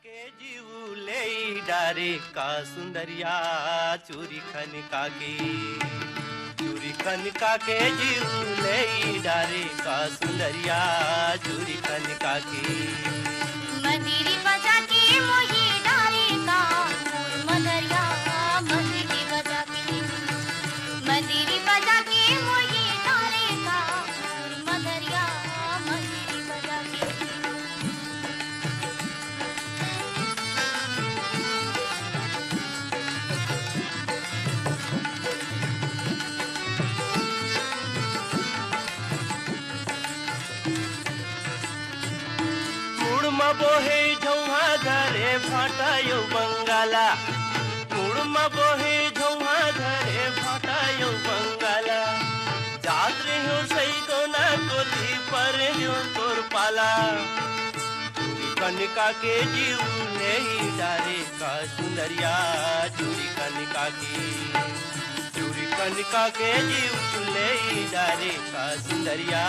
के जीवले डारे का सुंदरिया चूरी खनका के जीवले डारे का सुंदरिया चूरी खनका के मंदिरी बजा के मोही डारे का मदरिया मंदिरी बजा के मंदिरी बजा के मोही डारे का मदरिया मंदिरी बजा के बोहे झौहा धरे फाटायो बंगाला मुड़मा बोहे झौहा धरे फाटायो बंगाला जात रे हो सही कोना कोली पर हो तोर पाला कनिका के जीव ले डारे का सुंदरिया चूरी कनिका के जीव ले डारे का सुंदरिया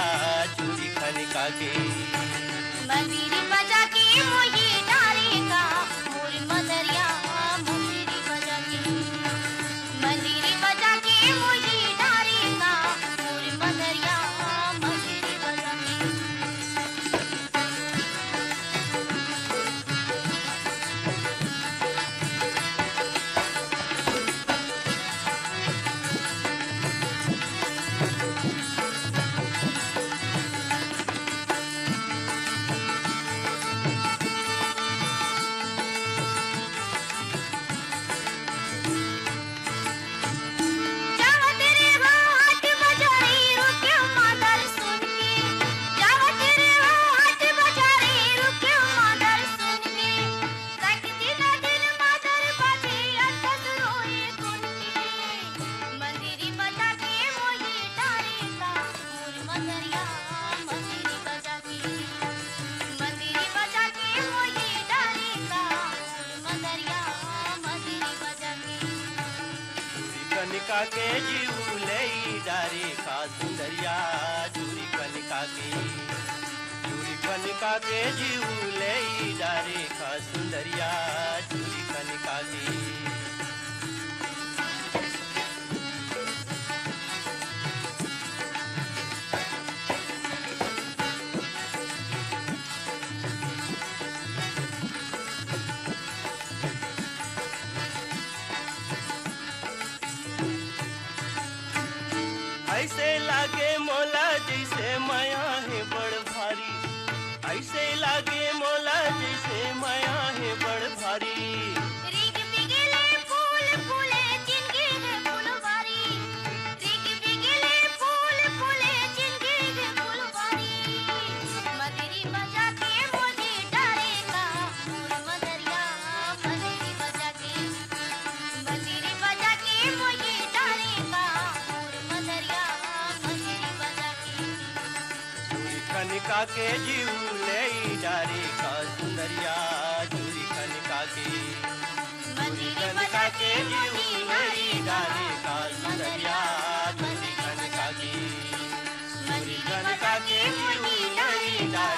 चूरी कनिका के मंदिरी बजा के मोही डारे का मोरी मदरिया मंदिरी बजा के मंदिरी बजा के मोही डारे का मोरी मदरिया मंदिरी बजा के कनिका के जीवले डारे का सुंदरिया चूरी कनिका के जीवले डारे का सुंदरिया चूरी कनिका के ऐसे लागे मोला जैसे माया है बड़ भारी ऐसे लागे मोला जैसे माया है बड़ भारी रिग बिगले फूल फूले जिनके है फुलवारी रिग बिगले फूल फूले जिनके है फुलवारी मंदिरी बजा के मोही डारे का मदरिया मंदिरी बजा के मंदिरी बजा के मोही डारे का मदरिया मंदिरी बजा के कनिका के जीवले डारे का सुंदरिया चूरी कनिका के जीवले डारे का सुंदरिया चूरी कनिका के जीवले डारे